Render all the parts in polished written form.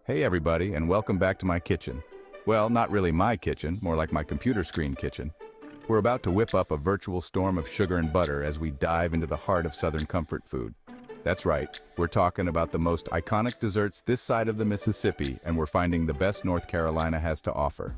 Hey everybody, and welcome back to my kitchen. Well, not really my kitchen, more like my computer screen kitchen. We're about to whip up a virtual storm of sugar and butter as we dive into the heart of Southern comfort food. That's right, we're talking about the most iconic desserts this side of the Mississippi, and we're finding the best North Carolina has to offer.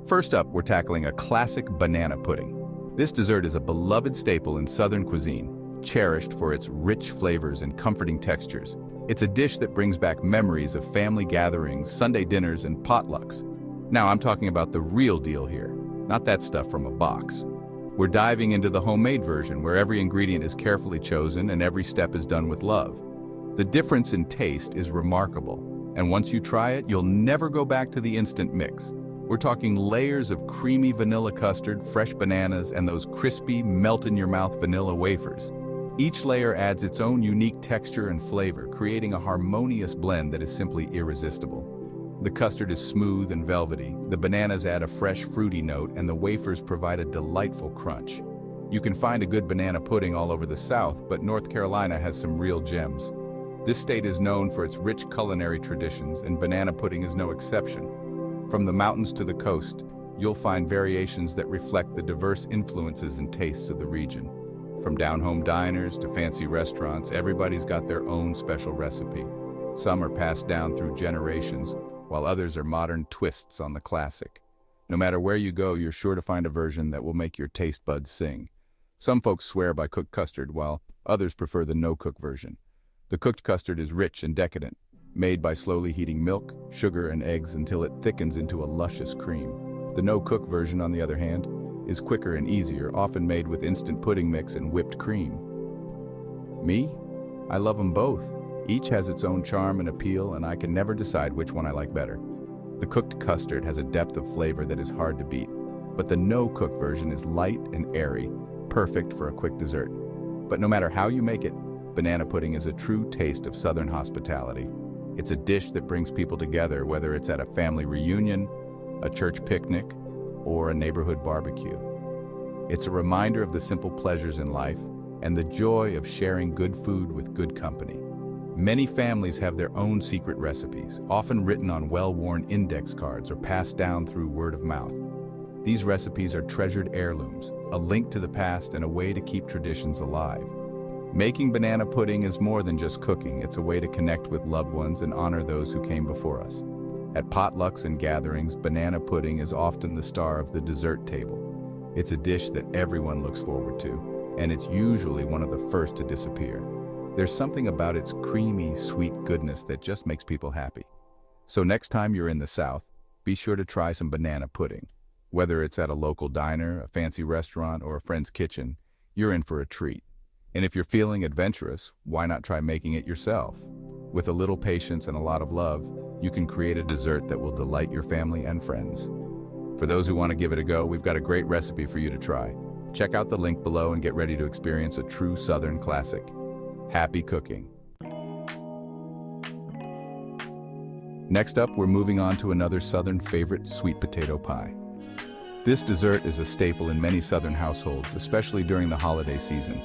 First up, we're tackling a classic banana pudding. This dessert is a beloved staple in Southern cuisine, cherished for its rich flavors and comforting textures. It's a dish that brings back memories of family gatherings, Sunday dinners, and potlucks. Now, I'm talking about the real deal here, not that stuff from a box. We're diving into the homemade version where every ingredient is carefully chosen and every step is done with love. The difference in taste is remarkable, and once you try it, you'll never go back to the instant mix. We're talking layers of creamy vanilla custard, fresh bananas, and those crispy, melt-in-your-mouth vanilla wafers. Each layer adds its own unique texture and flavor, creating a harmonious blend that is simply irresistible. The custard is smooth and velvety, the bananas add a fresh, fruity note, and the wafers provide a delightful crunch. You can find a good banana pudding all over the South, but North Carolina has some real gems. This state is known for its rich culinary traditions, and banana pudding is no exception. From the mountains to the coast, you'll find variations that reflect the diverse influences and tastes of the region. From down-home diners to fancy restaurants, everybody's got their own special recipe. Some are passed down through generations, while others are modern twists on the classic. No matter where you go, you're sure to find a version that will make your taste buds sing. Some folks swear by cooked custard, while others prefer the no-cook version. The cooked custard is rich and decadent, made by slowly heating milk, sugar, and eggs until it thickens into a luscious cream. The no-cook version, on the other hand, is quicker and easier, often made with instant pudding mix and whipped cream. Me? I love them both. Each has its own charm and appeal, and I can never decide which one I like better. The cooked custard has a depth of flavor that is hard to beat, but the no-cook version is light and airy, perfect for a quick dessert. But no matter how you make it, banana pudding is a true taste of Southern hospitality. It's a dish that brings people together, whether it's at a family reunion, a church picnic, or a neighborhood barbecue. It's a reminder of the simple pleasures in life and the joy of sharing good food with good company. Many families have their own secret recipes, often written on well-worn index cards or passed down through word of mouth. These recipes are treasured heirlooms, a link to the past and a way to keep traditions alive. Making banana pudding is more than just cooking. It's a way to connect with loved ones and honor those who came before us. At potlucks and gatherings, banana pudding is often the star of the dessert table. It's a dish that everyone looks forward to, and it's usually one of the first to disappear. There's something about its creamy, sweet goodness that just makes people happy. So next time you're in the South, be sure to try some banana pudding. Whether it's at a local diner, a fancy restaurant, or a friend's kitchen, you're in for a treat. And if you're feeling adventurous, why not try making it yourself? With a little patience and a lot of love, you can create a dessert that will delight your family and friends. For those who want to give it a go, we've got a great recipe for you to try. Check out the link below and get ready to experience a true Southern classic. Happy cooking! Next up, we're moving on to another Southern favorite, sweet potato pie. This dessert is a staple in many Southern households, especially during the holiday season.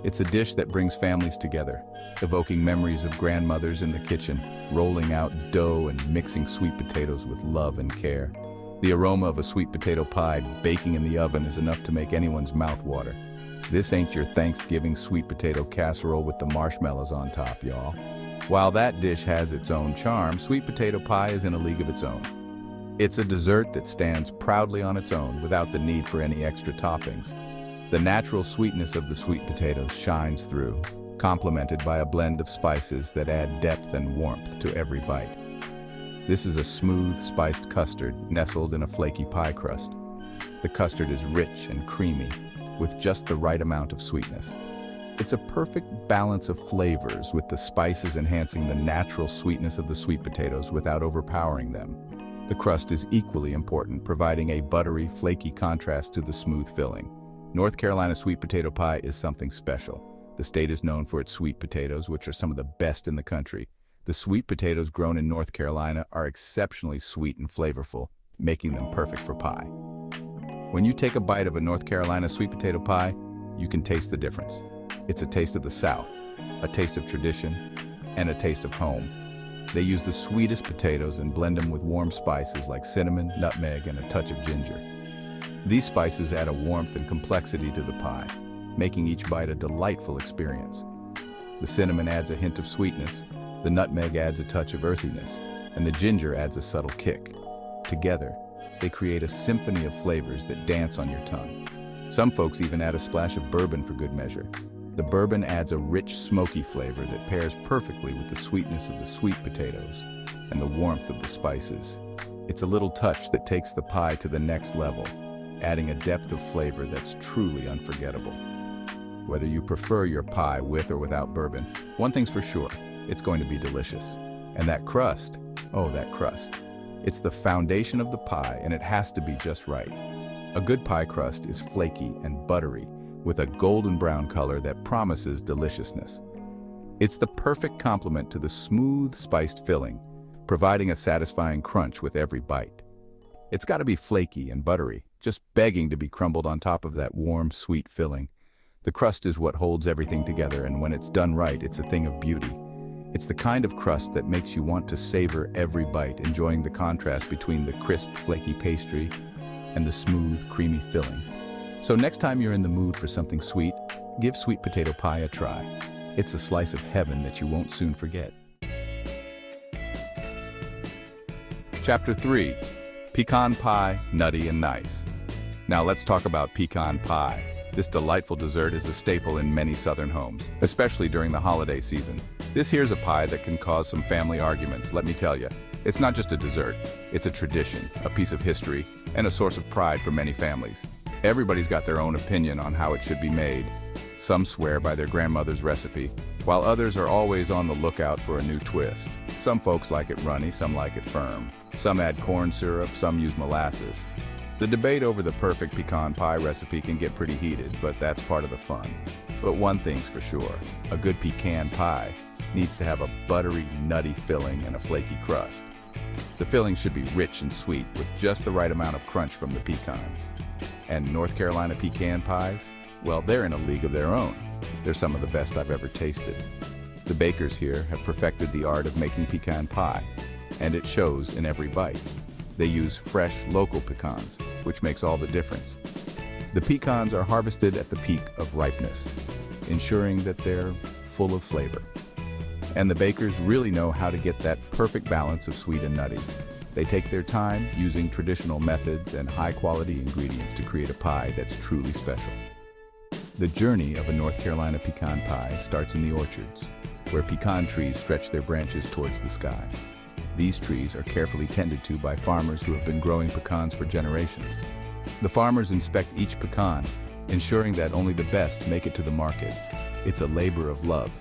It's a dish that brings families together, evoking memories of grandmothers in the kitchen, rolling out dough and mixing sweet potatoes with love and care. The aroma of a sweet potato pie baking in the oven is enough to make anyone's mouth water. This ain't your Thanksgiving sweet potato casserole with the marshmallows on top, y'all. While that dish has its own charm, sweet potato pie is in a league of its own. It's a dessert that stands proudly on its own without the need for any extra toppings. The natural sweetness of the sweet potatoes shines through, complemented by a blend of spices that add depth and warmth to every bite. This is a smooth, spiced custard nestled in a flaky pie crust. The custard is rich and creamy, with just the right amount of sweetness. It's a perfect balance of flavors, with the spices enhancing the natural sweetness of the sweet potatoes without overpowering them. The crust is equally important, providing a buttery, flaky contrast to the smooth filling. North Carolina sweet potato pie is something special. The state is known for its sweet potatoes, which are some of the best in the country. The sweet potatoes grown in North Carolina are exceptionally sweet and flavorful, making them perfect for pie. When you take a bite of a North Carolina sweet potato pie, you can taste the difference. It's a taste of the South, a taste of tradition, and a taste of home. They use the sweetest potatoes and blend them with warm spices like cinnamon, nutmeg, and a touch of ginger. These spices add a warmth and complexity to the pie, making each bite a delightful experience. The cinnamon adds a hint of sweetness, the nutmeg adds a touch of earthiness, and the ginger adds a subtle kick. Together, they create a symphony of flavors that dance on your tongue. Some folks even add a splash of bourbon for good measure. The bourbon adds a rich, smoky flavor that pairs perfectly with the sweetness of the sweet potatoes and the warmth of the spices. It's a little touch that takes the pie to the next level, adding a depth of flavor that's truly unforgettable. Whether you prefer your pie with or without bourbon, one thing's for sure, it's going to be delicious. And that crust, oh, that crust. It's the foundation of the pie, and it has to be just right. A good pie crust is flaky and buttery, with a golden brown color that promises deliciousness. It's the perfect complement to the smooth, spiced filling, providing a satisfying crunch with every bite. It's got to be flaky and buttery, just begging to be crumbled on top of that warm, sweet filling. The crust is what holds everything together, and when it's done right, it's a thing of beauty. It's the kind of crust that makes you want to savor every bite, enjoying the contrast between the crisp, flaky pastry and the smooth, creamy filling. So next time you're in the mood for something sweet, give sweet potato pie a try. It's a slice of heaven that you won't soon forget. Chapter 3. Pecan pie, nutty and nice. Now let's talk about pecan pie. This delightful dessert is a staple in many Southern homes, especially during the holiday season. This here's a pie that can cause some family arguments, let me tell you. It's not just a dessert, it's a tradition, a piece of history, and a source of pride for many families. Everybody's got their own opinion on how it should be made. Some swear by their grandmother's recipe, while others are always on the lookout for a new twist. Some folks like it runny, some like it firm. Some add corn syrup, some use molasses. The debate over the perfect pecan pie recipe can get pretty heated, but that's part of the fun. But one thing's for sure, a good pecan pie needs to have a buttery, nutty filling and a flaky crust. The filling should be rich and sweet with just the right amount of crunch from the pecans. And North Carolina pecan pies? Well, they're in a league of their own. They're some of the best I've ever tasted. The bakers here have perfected the art of making pecan pie, and it shows in every bite. They use fresh, local pecans, which makes all the difference. The pecans are harvested at the peak of ripeness, ensuring that they're full of flavor. And the bakers really know how to get that perfect balance of sweet and nutty. They take their time using traditional methods and high-quality ingredients to create a pie that's truly special. The journey of a North Carolina pecan pie starts in the orchards, where pecan trees stretch their branches towards the sky. These trees are carefully tended to by farmers who have been growing pecans for generations. The farmers inspect each pecan, ensuring that only the best make it to the market. It's a labor of love,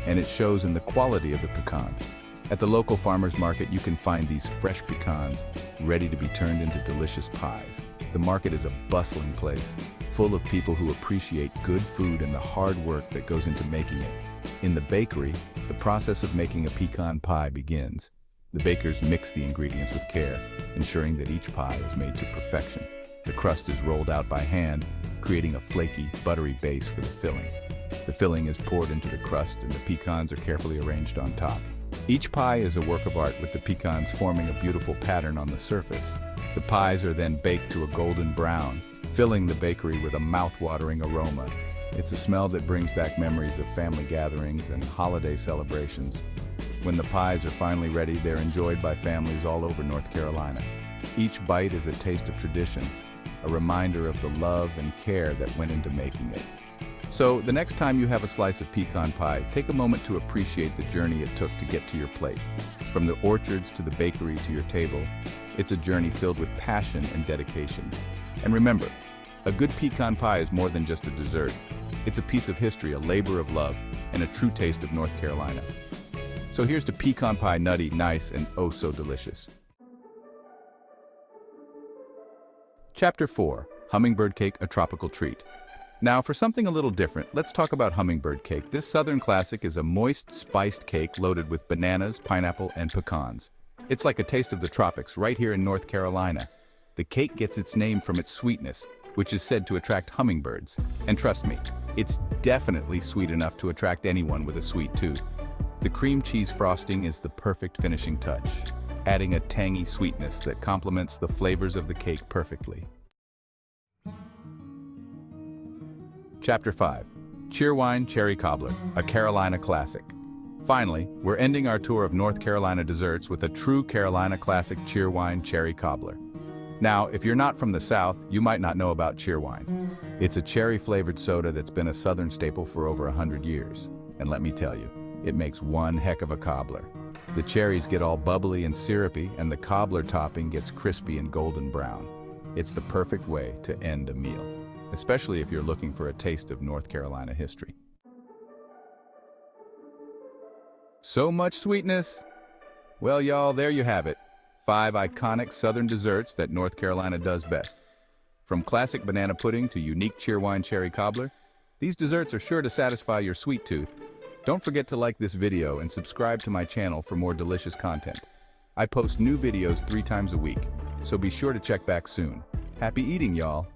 and it shows in the quality of the pecans. At the local farmers market, you can find these fresh pecans ready to be turned into delicious pies. The market is a bustling place, full of people who appreciate good food and the hard work that goes into making it. In the bakery, the process of making a pecan pie begins. The bakers mix the ingredients with care, ensuring that each pie is made to perfection. The crust is rolled out by hand, creating a flaky, buttery base for the filling. The filling is poured into the crust and the pecans are carefully arranged on top. Each pie is a work of art, with the pecans forming a beautiful pattern on the surface. The pies are then baked to a golden brown, filling the bakery with a mouth-watering aroma. It's a smell that brings back memories of family gatherings and holiday celebrations. When the pies are finally ready, they're enjoyed by families all over North Carolina. Each bite is a taste of tradition, a reminder of the love and care that went into making it. So, the next time you have a slice of pecan pie, take a moment to appreciate the journey it took to get to your plate. From the orchards to the bakery to your table, it's a journey filled with passion and dedication. And remember, a good pecan pie is more than just a dessert. It's a piece of history, a labor of love, and a true taste of North Carolina. So here's to pecan pie, nutty, nice, and oh so delicious. Chapter 4. Hummingbird Cake, a Tropical Treat. Now, for something a little different, let's talk about hummingbird cake. This Southern classic is a moist, spiced cake loaded with bananas, pineapple, and pecans. It's like a taste of the tropics right here in North Carolina. The cake gets its name from its sweetness, which is said to attract hummingbirds. And trust me, it's definitely sweet enough to attract anyone with a sweet tooth. The cream cheese frosting is the perfect finishing touch, adding a tangy sweetness that complements the flavors of the cake perfectly. Chapter 5. Cheerwine Cherry Cobbler, a Carolina classic. Finally, we're ending our tour of North Carolina desserts with a true Carolina classic Cheerwine Cherry Cobbler. Now, if you're not from the South, you might not know about Cheerwine. It's a cherry-flavored soda that's been a Southern staple for over 100 years. And let me tell you, it makes one heck of a cobbler. The cherries get all bubbly and syrupy, and the cobbler topping gets crispy and golden brown. It's the perfect way to end a meal, especially if you're looking for a taste of North Carolina history. So much sweetness! Well, y'all, there you have it. 5 iconic Southern desserts that North Carolina does best. From classic banana pudding to unique Cheerwine cherry cobbler, these desserts are sure to satisfy your sweet tooth. Don't forget to like this video and subscribe to my channel for more delicious content. I post new videos 3 times a week, so be sure to check back soon. Happy eating, y'all!